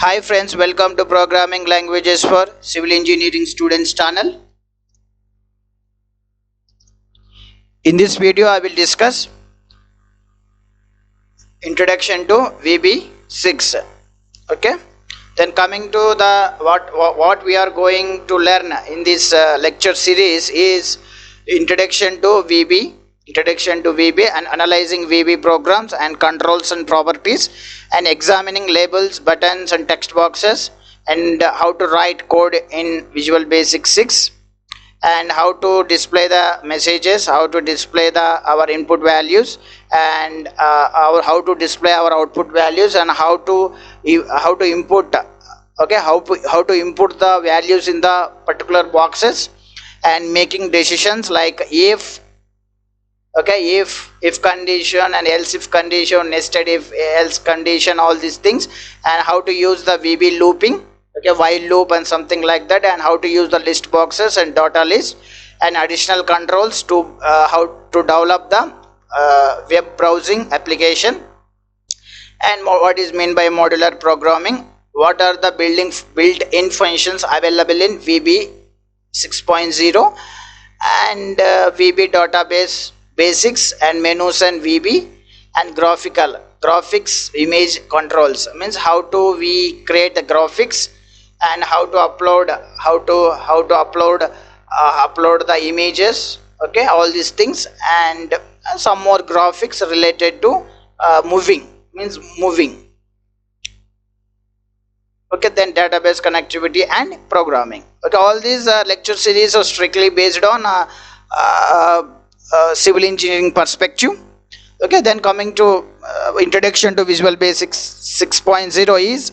Hi friends, welcome to Programming Languages for Civil Engineering Students channel. In this video I will discuss introduction to VB6. Okay, then coming to the what we are going to learn in this lecture series is introduction to VB and analyzing VB programs and controls and properties, and examining labels, buttons and text boxes, and how to write code in Visual Basic 6, and how to display the messages, how to display our input values, and how to display our output values, and how to input how to input the values in the particular boxes, and making decisions like if condition and else if condition, nested if else condition, all these things, and how to use the VB looping, while loop and something like that, and how to use the list boxes and data list, and additional controls to how to develop the web browsing application, and what is meant by modular programming, what are the built-in functions available in VB 6.0, and VB database basics and menus and VB, and graphics image controls, means how to we create the graphics, and how to upload upload the images, all these things, and some more graphics related to moving. Then database connectivity and programming. All these lecture series are strictly based on civil engineering perspective. Then coming to introduction to Visual Basic 6.0 is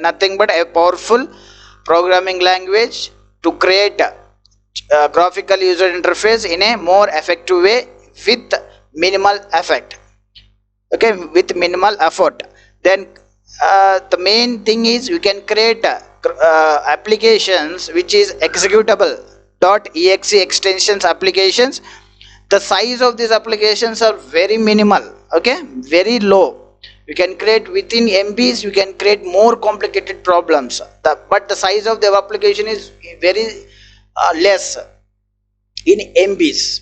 nothing but a powerful programming language to create a graphical user interface in a more effective way with minimal effort. With minimal effort. Then the main thing is we can create applications which is executable .exe extensions applications. The size of these applications are very minimal, very low. You can create within MBs, you can create more complicated problems, but the size of the application is very less in MBs.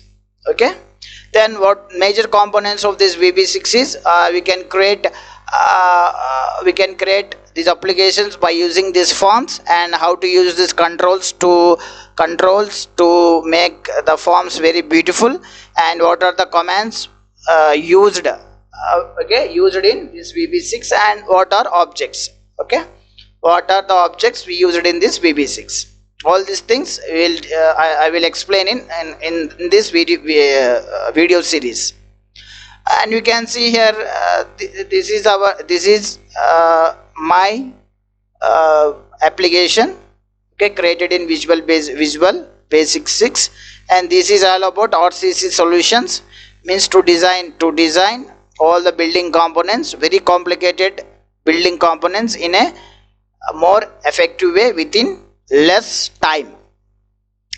Then what major components of this VB6 is, we can create these applications by using these forms, and how to use these controls to make the forms very beautiful, and what are the commands used in this VB6, and what are objects. What are the objects we used in this VB6. All these things I will explain in this video series. And you can see here this is my application, created in Visual Basic 6, and this is all about RCC solutions, means to design all the building components, very complicated building components, in a more effective way within less time,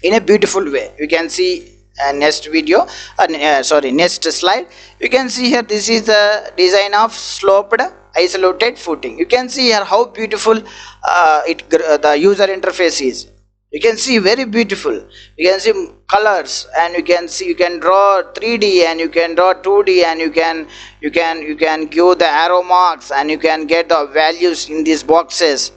in a beautiful way. You can see next slide. You can see here this is the design of sloped isolated footing. You can see here how beautiful the user interface is. You can see very beautiful. You can see colors, and you can draw 3D, and you can draw 2D, and you can give the arrow marks, and you can get the values in these boxes.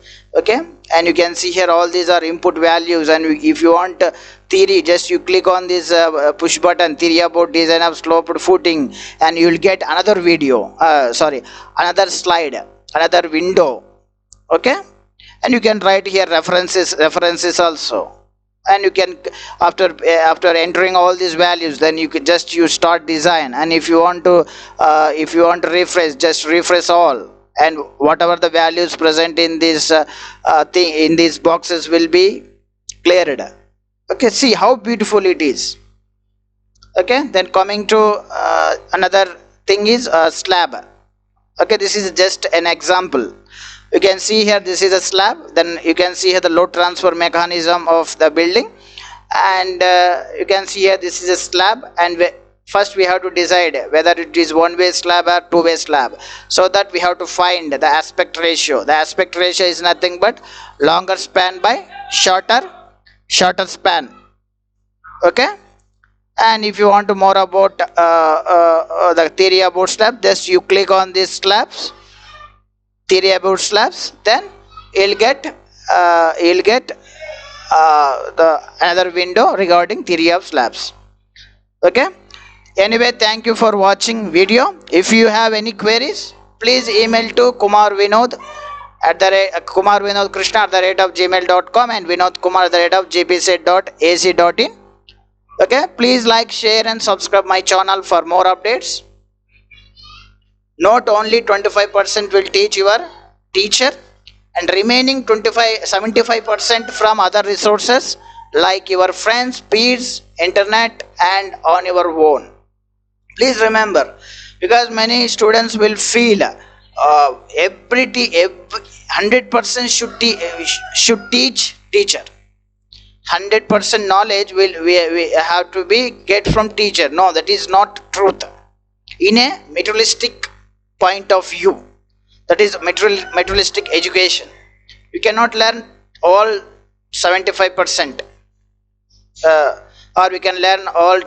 And you can see here all these are input values, and if you want theory, just you click on this push button, theory about design of sloped footing, and you will get another video, another slide, another window. And you can write here references also, and you can after entering all these values, then you can you start design, and if you want to refresh, just refresh all, and whatever the values present in this in these boxes will be cleared. See how beautiful it is. Then coming to another thing is slab. This is just an example. You can see here this is a slab. Then you can see here the load transfer mechanism of the building, and you can see here this is a slab, and first we have to decide whether it is one-way slab or two-way slab. So that we have to find the aspect ratio. The aspect ratio is nothing but longer span by shorter span. Okay. And if you want to more about the theory about slab, just you click on these slabs, theory about slabs, then you'll get the another window regarding theory of slabs. Okay. Anyway, thank you for watching video. If you have any queries, please email to Kumar Vinod at the rate Kumar Vinod Krishna at the rate of gmail.com and Vinod Kumar at the rate of gpset.ac.in. Okay, please like, share and subscribe my channel for more updates. Not only 25% will teach your teacher, and remaining 75% from other resources like your friends, peers, internet and on your own. Please remember, because many students will feel every 100% should teach teacher. 100% knowledge we have to be get from teacher. No, that is not truth. In a materialistic point of view, that is materialistic education, you cannot learn all 75%, or we can learn all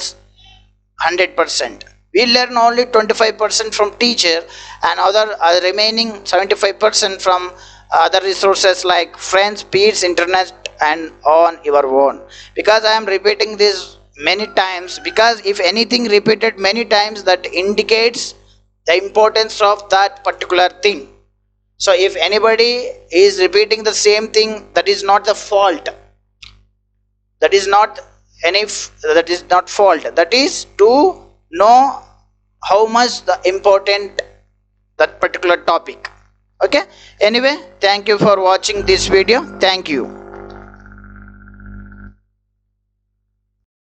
100%. We learn only 25% from teacher and other remaining 75% from other resources like friends, peers, internet and on your own. Because I am repeating this many times, because if anything repeated many times, that indicates the importance of that particular thing. So if anybody is repeating the same thing, that is not the fault. That is not fault. That is to know how much the important that particular topic. Okay. Anyway, thank you for watching this video. Thank you.